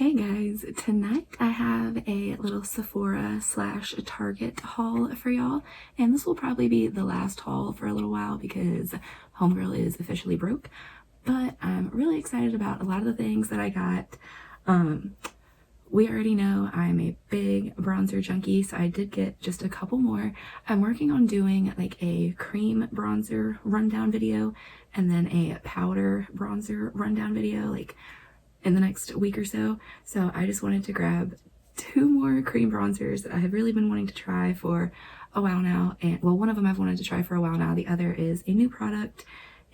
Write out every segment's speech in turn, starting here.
Hey guys, tonight I have a little Sephora slash Target haul for y'all, and this will probably be the last haul for a little while because homegirl is officially broke, but I'm really excited about a lot of the things that I got. We already know I'm a big bronzer junkie, so I did get just a couple more. I'm working on doing like a cream bronzer rundown video and then a powder bronzer rundown video like in the next week or so. So I just wanted to grab two more cream bronzers that I have really been wanting to try for a while now. And well, one of them I've wanted to try for a while now. The other is a new product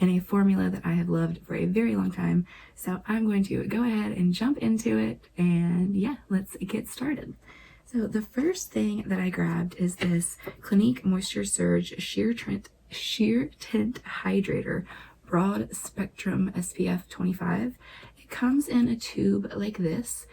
and a formula that I have loved for a very long time. So I'm going to go ahead and jump into it, and yeah, let's get started. So the first thing that I grabbed is this Clinique Moisture Surge Sheer Tint Hydrator Broad Spectrum SPF 25. It comes in a tube like this,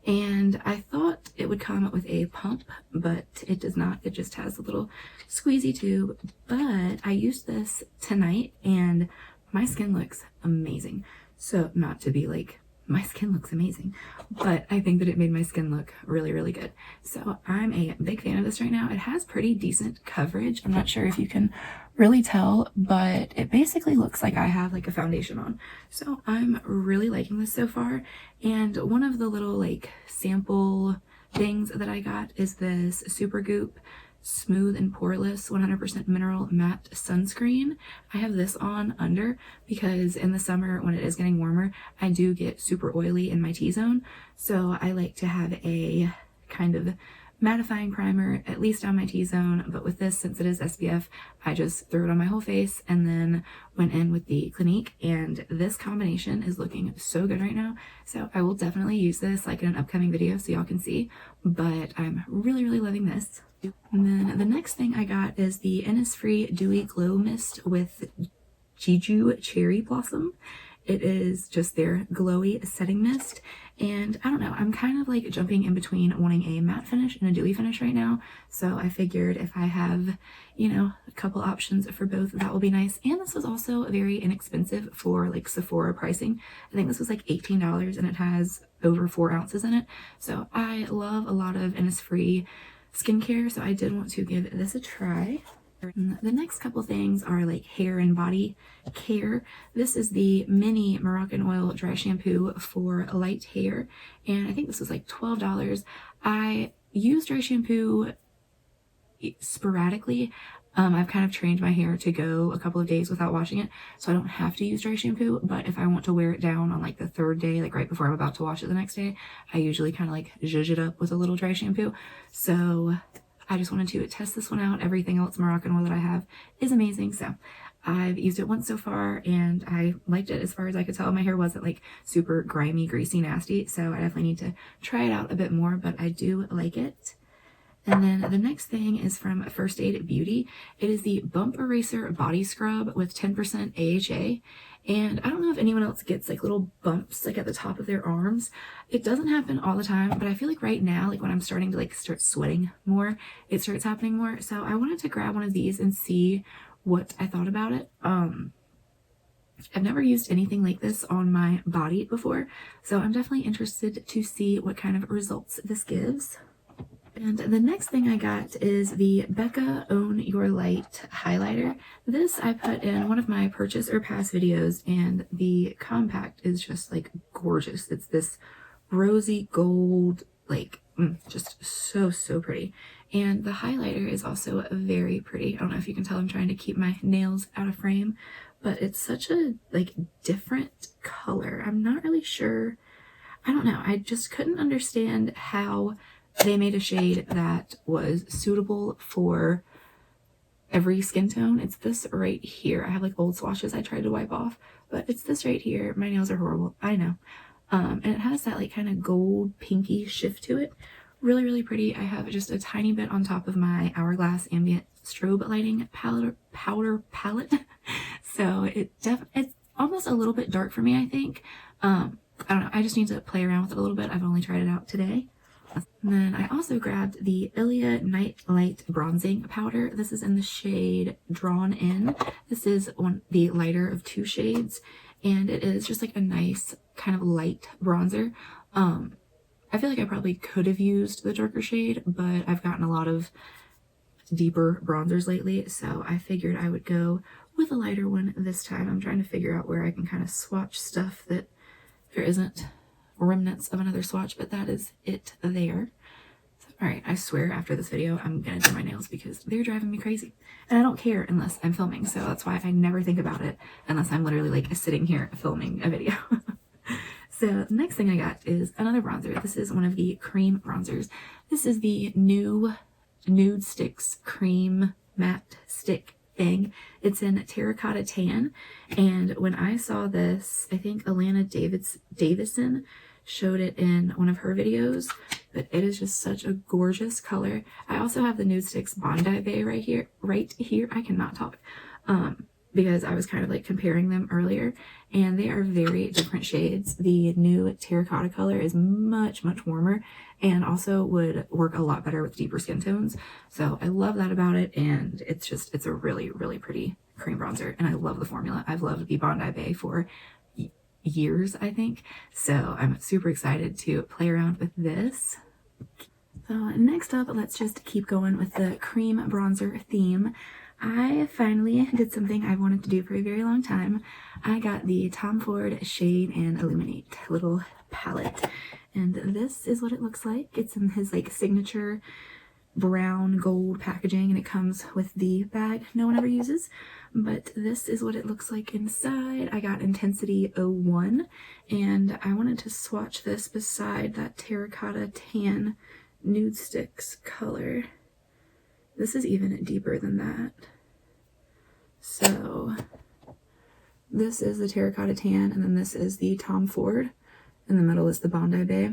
and I thought it would come with a pump, but it does not. It just has a little squeezy tube. But I used this tonight and my skin looks amazing. So not to be like, my skin looks amazing, but I think that it made my skin look really, really good. So I'm a big fan of this right now. It has pretty decent coverage. I'm not sure if you can really tell, but it basically looks like I have like a foundation on. So I'm really liking this so far. And one of the little like sample things that I got is this Super Goop Smooth and Poreless 100% Mineral Matte Sunscreen. I have this on under because in the summer when it is getting warmer, I do get super oily in my T-zone. So I like to have a kind of mattifying primer, at least on my T-zone. But with this, since it is SPF, I just threw it on my whole face and then went in with the Clinique. And this combination is looking so good right now. So I will definitely use this like in an upcoming video so y'all can see. But I'm really, really loving this. And then the next thing I got is the Innisfree Dewy Glow Mist with Chiju Cherry Blossom. It is just their glowy setting mist. And I don't know, I'm kind of like jumping in between wanting a matte finish and a dewy finish right now. So I figured if I have, you know, a couple options for both, that will be nice. And this was also very inexpensive for like Sephora pricing. I think this was like $18 and it has over 4 ounces in it. So I love a lot of Innisfree skincare, so I did want to give this a try. The next couple things are like hair and body care. This is the mini Moroccan oil dry shampoo for light hair, and I think this was like $12. I use dry shampoo sporadically. I've kind of trained my hair to go a couple of days without washing it, so I don't have to use dry shampoo. But if I want to wear it down on like the third day, like right before I'm about to wash it the next day, I usually kind of like zhuzh it up with a little dry shampoo. So I just wanted to test this one out. Everything else Moroccan oil that I have is amazing. So I've used it once so far and I liked it as far as I could tell. My hair wasn't like super grimy, greasy, nasty. So I definitely need to try it out a bit more, but I do like it. And then the next thing is from First Aid Beauty. It is the Bump Eraser Body Scrub with 10% AHA. And I don't know if anyone else gets like little bumps like at the top of their arms. It doesn't happen all the time, but I feel like right now, like when I'm starting to like start sweating more, it starts happening more. So I wanted to grab one of these and see what I thought about it. I've never used anything like this on my body before, so I'm definitely interested to see what kind of results this gives. And the next thing I got is the Becca Own Your Light highlighter. This I put in one of my purchase or pass videos, and the compact is just like gorgeous. It's this rosy gold, like just so pretty. And the highlighter is also very pretty. I don't know if you can tell I'm trying to keep my nails out of frame, but it's such a like different color. I'm not really sure. I don't know. I just couldn't understand how they made a shade that was suitable for every skin tone. It's this right here. I have like old swatches I tried to wipe off, but it's this right here. My nails are horrible, I know. And it has that like kind of gold pinky shift to it. Really, really pretty. I have just a tiny bit on top of my Hourglass Ambient Strobe Lighting powder palette. So it's almost a little bit dark for me, I think. I don't know. I just need to play around with it a little bit. I've only tried it out today. And then I also grabbed the Ilia Night Light Bronzing Powder. This is in the shade Drawn In. This is the lighter of 2 shades, and it is just like a nice kind of light bronzer. I feel like I probably could have used the darker shade, but I've gotten a lot of deeper bronzers lately, so I figured I would go with a lighter one this time. I'm trying to figure out where I can kind of swatch stuff that there isn't remnants of another swatch, but that is it there. So, all right, I swear after this video I'm gonna do my nails because they're driving me crazy, and I don't care unless I'm filming, so that's why I never think about it unless I'm literally like sitting here filming a video. So the next thing I got is another bronzer. This is one of the cream bronzers. This is the new Nude Stix cream matte stick thing. It's in terracotta tan, and when I saw this, I think Alana Davison showed it in one of her videos, but it is just such a gorgeous color. I also have the Nude Stix Bondi Bay right here. I cannot talk. Because I was kind of like comparing them earlier, and they are very different shades. The new terracotta color is much, much warmer and also would work a lot better with deeper skin tones. So I love that about it, and it's a really, really pretty cream bronzer, and I love the formula. I've loved the Bondi Bay for years, I think. So I'm super excited to play around with this. So next up, let's just keep going with the cream bronzer theme. I finally did something I've wanted to do for a very long time. I got the Tom Ford Shade and Illuminate little palette, and this is what it looks like. It's in his like signature brown gold packaging, and it comes with the bag no one ever uses, but this is what it looks like inside. I got Intensity 01, and I wanted to swatch this beside that terracotta tan Nude Stix color. This is even deeper than that. So this is the terracotta tan, and then this is the Tom Ford. In the middle is the Bondi Bay.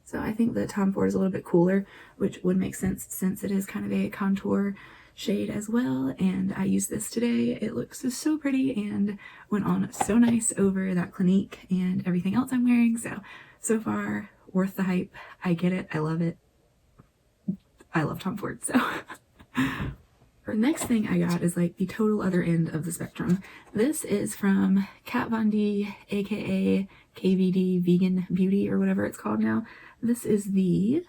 So I think the Tom Ford is a little bit cooler, which would make sense since it is kind of a contour shade as well. And I used this today. It looks so pretty and went on so nice over that Clinique and everything else I'm wearing. So far, worth the hype. I get it. I love it. I love Tom Ford, so. The next thing I got is like the total other end of the spectrum. This is from Kat Von D, aka KVD Vegan Beauty, or whatever it's called now. This is the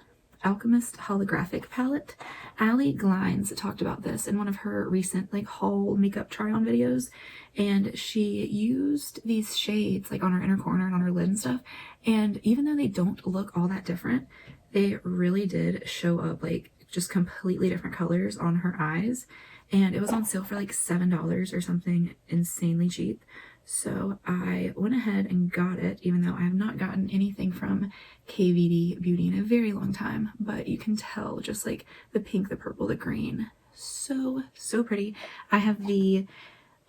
Alchemist Holographic palette. Allie Glines talked about this in one of her recent like haul makeup try-on videos, and she used these shades like on her inner corner and on her lid and stuff, and even though they don't look all that different, they really did show up like just completely different colors on her eyes, and it was on sale for like $7 or something insanely cheap. So I went ahead and got it, even though I have not gotten anything from KVD Beauty in a very long time, but you can tell just like the pink, the purple, the green, so pretty. I have the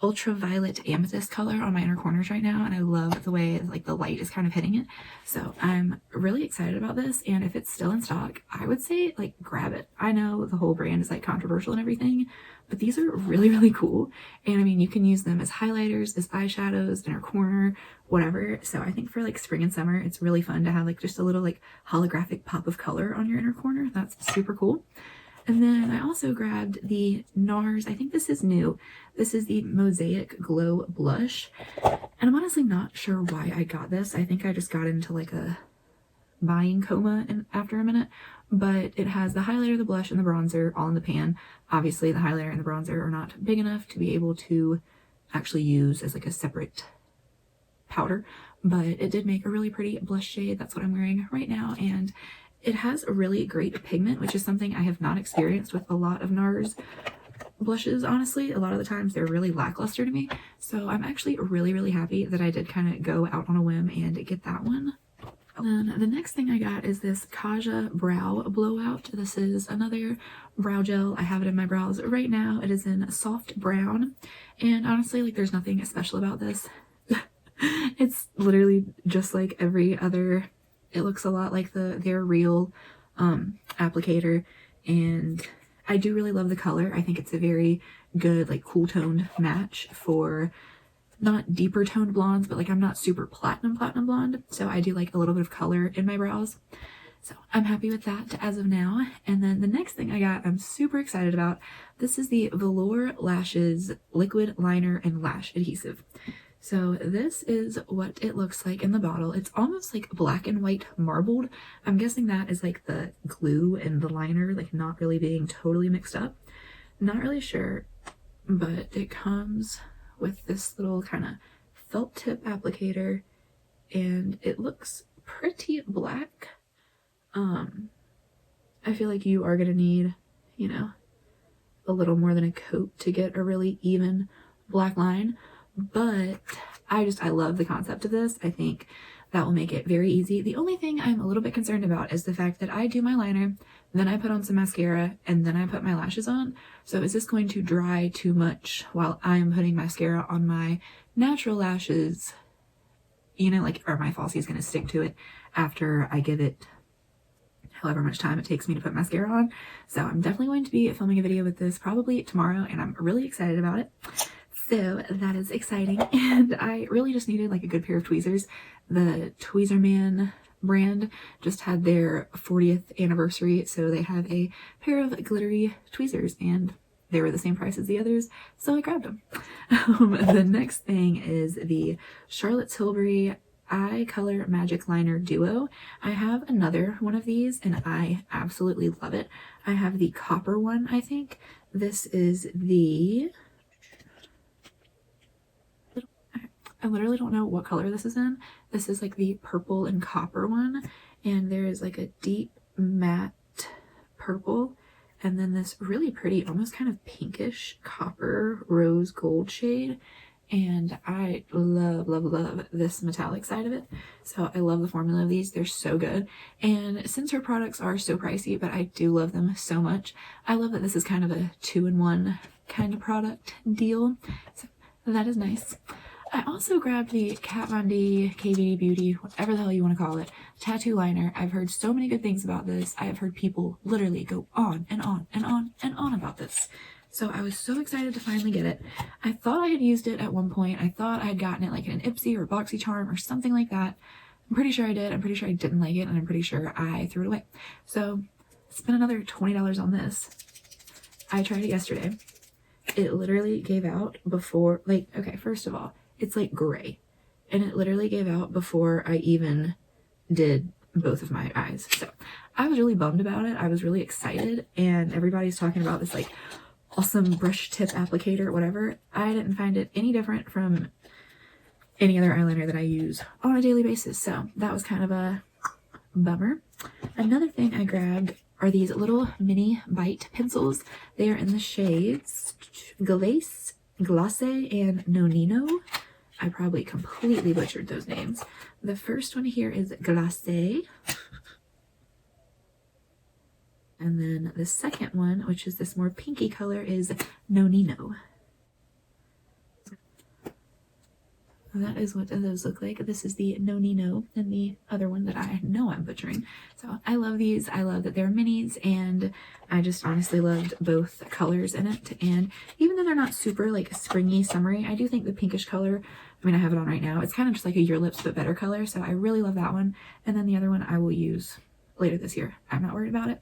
ultraviolet amethyst color on my inner corners right now, and I love the way like the light is kind of hitting it. So I'm really excited about this, and if it's still in stock, I would say like grab it. I know the whole brand is like controversial and everything, but these are really cool, and I mean you can use them as highlighters, as eyeshadows, inner corner, whatever. So I think for like spring and summer it's really fun to have like just a little like holographic pop of color on your inner corner. That's super cool. And then I also grabbed the NARS, I think this is new. This is the Mosaic Glow Blush. And I'm honestly not sure why I got this. I think I just got into like a buying coma after a minute. But it has the highlighter, the blush, and the bronzer all in the pan. Obviously the highlighter and the bronzer are not big enough to be able to actually use as like a separate powder. But it did make a really pretty blush shade. That's what I'm wearing right now. And it has a really great pigment, which is something I have not experienced with a lot of NARS blushes, honestly. A lot of the times they're really lackluster to me. So I'm actually really happy that I did kind of go out on a whim and get that one. Then the next thing I got is this Kasia Brow Blowout. This is another brow gel. I have it in my brows right now. It is in soft brown. And honestly, like there's nothing special about this. It's literally just like every other. It looks a lot like their real applicator, and I do really love the color. I think it's a very good like cool toned match for not deeper toned blondes, but like I'm not super platinum blonde, so I do like a little bit of color in my brows. So I'm happy with that as of now. And then the next thing I got, I'm super excited about. This is the Velour Lashes Liquid Liner and Lash Adhesive. So this is what it looks like in the bottle. It's almost like black and white marbled. I'm guessing that is like the glue and the liner like not really being totally mixed up. Not really sure, but it comes with this little kind of felt tip applicator, and it looks pretty black. I feel like you are gonna need, you know, a little more than a coat to get a really even black line, but I love the concept of this. I think that will make it very easy. The only thing I'm a little bit concerned about is the fact that I do my liner, then I put on some mascara, and then I put my lashes on. So is this going to dry too much while I'm putting mascara on my natural lashes? You know, like, are my falsies going to stick to it after I give it however much time it takes me to put mascara on? So I'm definitely going to be filming a video with this probably tomorrow, and I'm really excited about it. So that is exciting, and I really just needed like a good pair of tweezers. The Tweezerman brand just had their 40th anniversary, so they have a pair of glittery tweezers, and they were the same price as the others, so I grabbed them. The next thing is the Charlotte Tilbury Eye Color Magic Liner Duo. I have another one of these, and I absolutely love it. I have the copper one, I think. This is the... I literally don't know what color this is in. This is like the purple and copper one, and there is like a deep matte purple, and then this really pretty, almost kind of pinkish copper rose gold shade. And I love, love, love this metallic side of it. So I love the formula of these. They're so good. And since her products are so pricey, but I do love them so much, I love that this is kind of a 2-in-1 kind of product deal. So that is nice. I also grabbed the Kat Von D KVD Beauty, whatever the hell you want to call it, tattoo liner. I've heard so many good things about this. I have heard people literally go on and on and on and on about this. So I was so excited to finally get it. I thought I had used it at one point. I thought I had gotten it like in an Ipsy or BoxyCharm or something like that. I'm pretty sure I did. I'm pretty sure I didn't like it, and I'm pretty sure I threw it away. So spent another $20 on this. I tried it yesterday. It literally gave out before, like, okay, first of all, it's like gray, and it literally gave out before I even did both of my eyes. So I was really bummed about it. I was really excited, and everybody's talking about this like awesome brush tip applicator, whatever. I didn't find it any different from any other eyeliner that I use on a daily basis, so that was kind of a bummer. Another thing I grabbed are these little mini bite pencils. They are in the shades Glace, and Nonino. I probably completely butchered those names. The first one here is Glacé. And then the second one, which is this more pinky color, is Nonino. That is what those look like. This is the Nonino, and the other one that I know I'm butchering. So I love these. I love that they're minis, and I just honestly loved both colors in it. And even though they're not super like springy, summery, I do think the pinkish color, I mean, I have it on right now. It's kind of just like a Your Lips but better color, so I really love that one. And then the other one I will use later this year. I'm not worried about it.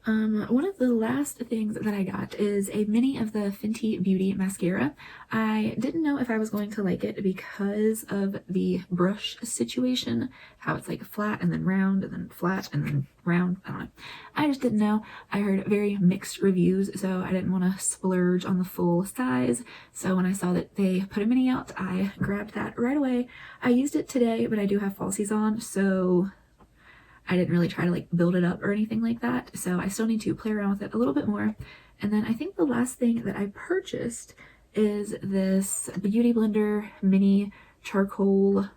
One of the last things that I got is a mini of the Fenty Beauty mascara. I didn't know if I was going to like it because of the brush situation, how it's like flat and then round and then flat and then round. I don't know. I just didn't know. I heard very mixed reviews, so I didn't want to splurge on the full size. So when I saw that they put a mini out, I grabbed that right away. I used it today, but I do have falsies on, so I didn't really try to like build it up or anything like that, so I still need to play around with it a little bit more. And then I think the last thing that I purchased is this Beauty Blender mini charcoal,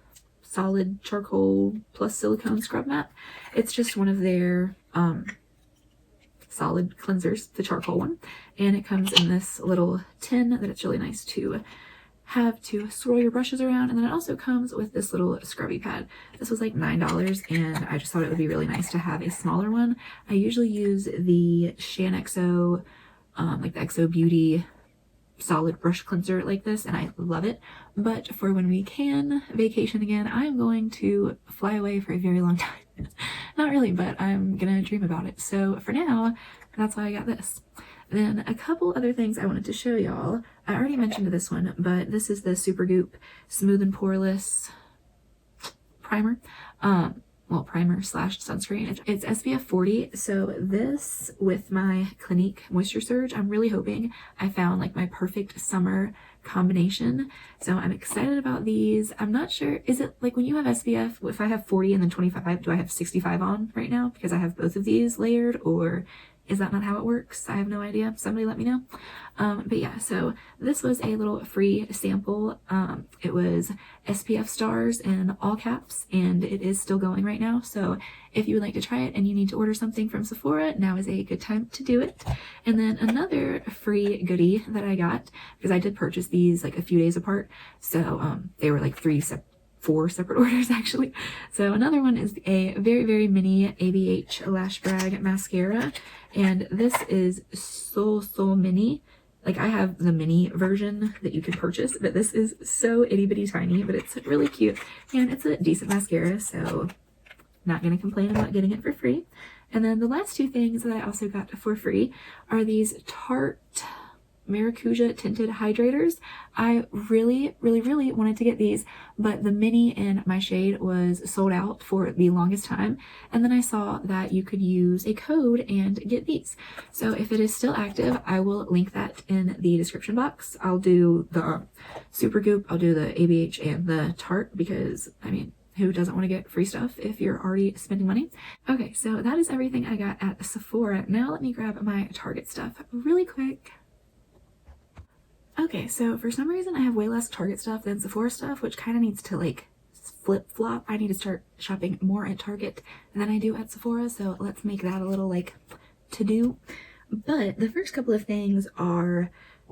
solid charcoal plus silicone scrub mat. It's just one of their solid cleansers, the charcoal one, and it comes in this little tin that it's really nice to have to swirl your brushes around. And then it also comes with this little scrubby pad. This was like $9, and I just thought it would be really nice to have a smaller one. I usually use the XOXO, like the XO Beauty solid brush cleanser like this, and I love it. But for when we can vacation again, I'm going to fly away for a very long time. Not really, but I'm gonna dream about it. So for now, that's why I got this. Then a couple other things I wanted to show y'all. I already mentioned this one, but this is the Super Goop Smooth and Poreless primer. Well, primer slash sunscreen. It's SPF 40. So this with my Clinique Moisture Surge, I'm really hoping I found like my perfect summer combination. So I'm excited about these. I'm not sure, is it like when you have SPF, if I have 40 and then 25, do I have 65 on right now because I have both of these layered, or is that not how it works? I have no idea. Somebody let me know. But yeah, so this was a little free sample. It was SPF stars in all caps, and it is still going right now. So if you would like to try it and you need to order something from Sephora, now is a good time to do it. And then another free goodie that I got, because I did purchase these like a few days apart. So they were like 4 separate orders actually. So another one is a very, very mini ABH Lash Brag mascara. And this is so mini. Like I have the mini version that you can purchase, but this is so itty bitty tiny, but it's really cute. And it's a decent mascara, so not going to complain about getting it for free. And then the last two things that I also got for free are these Tarte Maracuja tinted hydrators. I really wanted to get these, but the mini in my shade was sold out for the longest time, and then I saw that you could use a code and get these. So if it is still active, I will link that in the description box. I'll do the Super Goop, I'll do the ABH and the Tarte, because I mean, who doesn't want to get free stuff if you're already spending money? Okay, so that is everything I got at Sephora. Now let me grab my Target stuff really quick. Okay, so for some reason I have way less Target stuff than Sephora stuff, which kind of needs to like flip-flop. I need to start shopping more at Target than I do at Sephora, so let's make that a little like to-do. But the first couple of things are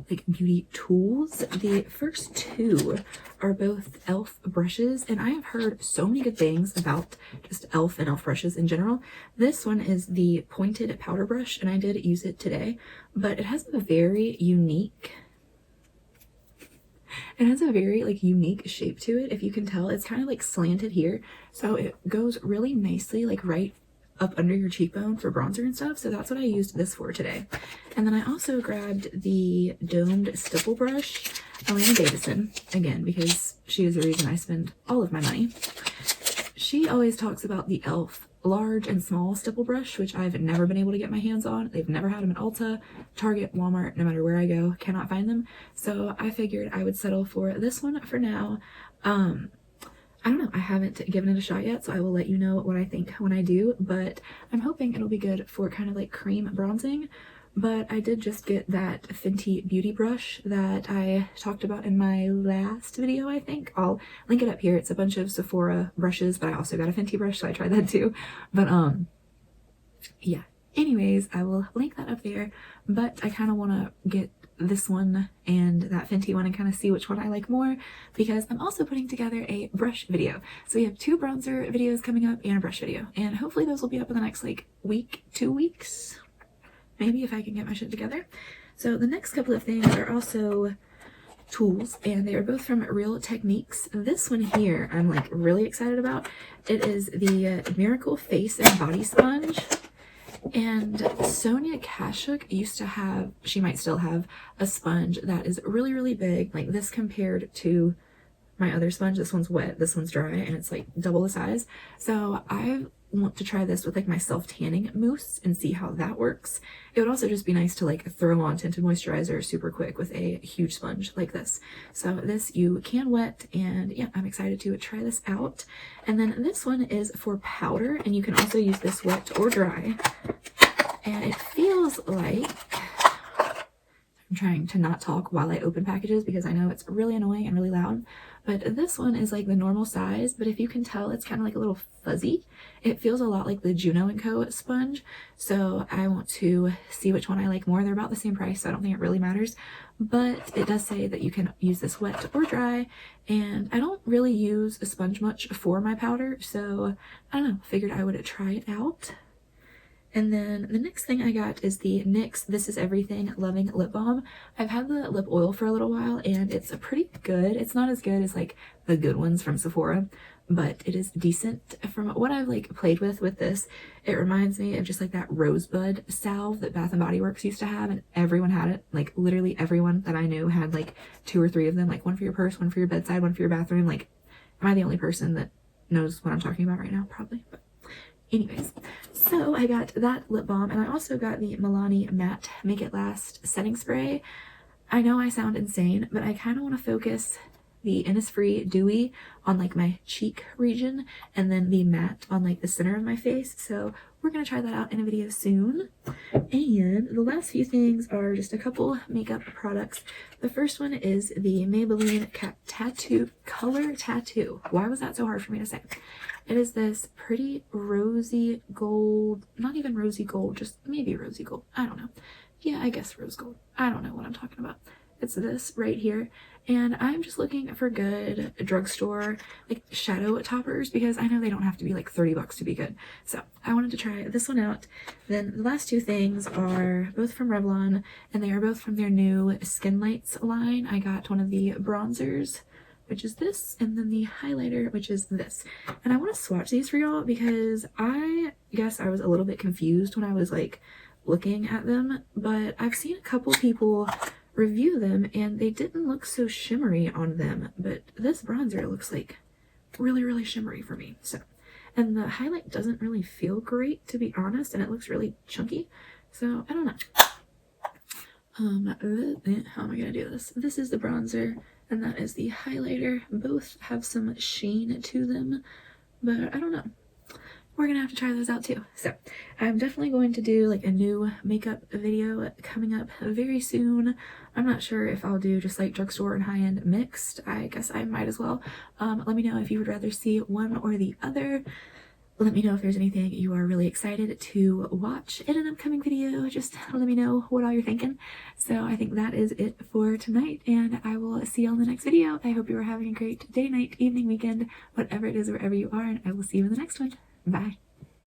like beauty tools. The first two are both e.l.f. brushes, and I have heard so many good things about just e.l.f. and e.l.f. brushes in general. This one is the pointed powder brush, and I did use it today, but it has a very unique like unique shape to it. If you can tell, it's kind of like slanted here, so it goes really nicely like right up under your cheekbone for bronzer and stuff. So that's what I used this for today. And then I also grabbed the domed stipple brush, Elena Davison, again because she is the reason I spend all of my money. She always talks about the e.l.f. large and small stipple brush, which I've never been able to get my hands on. They've never had them at Ulta, Target, Walmart, no matter where I go, cannot find them. So I figured I would settle for this one for now. I don't know, I haven't given it a shot yet, so I will let you know what I think when I do, but I'm hoping it'll be good for kind of like cream bronzing. But I did just get that Fenty beauty brush that I talked about in my last video, I think. I'll link it up here. It's a bunch of Sephora brushes, but I also got a Fenty brush, so I tried that too. But yeah, anyways, I will link that up there. But I kind of want to get this one and that Fenty one and kind of see which one I like more, because I'm also putting together a brush video. So we have 2 bronzer videos coming up and a brush video, and hopefully those will be up in the next like week, 2 weeks. Maybe if I can get my shit together. So the next couple of things are also tools, and they are both from Real Techniques. This one here I'm like really excited about. It is the Miracle Face and Body Sponge. And Sonia Kashuk used to have, she might still have, a sponge that is really big, like this compared to my other sponge. This one's wet, this one's dry, and it's like double the size. So I want to try this with like my self-tanning mousse and see how that works. It would also just be nice to like throw on tinted moisturizer super quick with a huge sponge like this. So this you can wet, and yeah, I'm excited to try this out. And then this one is for powder, and you can also use this wet or dry. And it feels like, I'm trying to not talk while I open packages because I know it's really annoying and really loud, but this one is like the normal size, but if you can tell, it's kind of like a little fuzzy. It feels a lot like the Juno & Co. sponge, so I want to see which one I like more. They're about the same price, so I don't think it really matters, but it does say that you can use this wet or dry, and I don't really use a sponge much for my powder, so I don't know, figured I would try it out. And then the next thing I got is the NYX This Is Everything Loving Lip Balm. I've had the lip oil for a little while, and it's pretty good. It's not as good as like the good ones from Sephora, but it is decent. From what I've like played with this, it reminds me of just like that rosebud salve that Bath and Body Works used to have, and everyone had it. Like literally everyone that I knew had like 2 or 3 of them, like one for your purse, one for your bedside, one for your bathroom. Like, am I the only person that knows what I'm talking about right now? Probably. But anyways, so I got that lip balm, and I also got the Milani Matte Make It Last setting spray. I know I sound insane, but I kind of want to focus the Innisfree Dewy on like my cheek region, and then the matte on like the center of my face. So we're gonna try that out in a video soon. And the last few things are just a couple makeup products. The first one is the Maybelline Tattoo Color Tattoo. Why was that so hard for me to say? It is this pretty rosy gold, not even rosy gold, just maybe rosy gold. I don't know. Yeah, I guess rose gold. I don't know what I'm talking about. It's this right here, and I'm just looking for good drugstore like shadow toppers, because I know they don't have to be like 30 bucks to be good. So I wanted to try this one out. Then the last 2 things are both from Revlon, and they are both from their new Skin Lights line. I got one of the bronzers, which is this, and then the highlighter, which is this. And I want to swatch these for y'all because I guess I was a little bit confused when I was like looking at them, but I've seen a couple people review them and they didn't look so shimmery on them, but this bronzer looks like really shimmery for me. So, and the highlight doesn't really feel great, to be honest, and it looks really chunky, so I don't know. How am I gonna do this? This is the bronzer and that is the highlighter. Both have some sheen to them, but I don't know. We're gonna have to try those out too. So I'm definitely going to do like a new makeup video coming up very soon. I'm not sure if I'll do just like drugstore and high-end mixed. I guess I might as well. Let me know if you would rather see one or the other. Let me know if there's anything you are really excited to watch in an upcoming video. Just let me know what all you're thinking. So I think that is it for tonight, and I will see you on the next video. I hope you are having a great day, night, evening, weekend, whatever it is, wherever you are, and I will see you in the next one. Bye.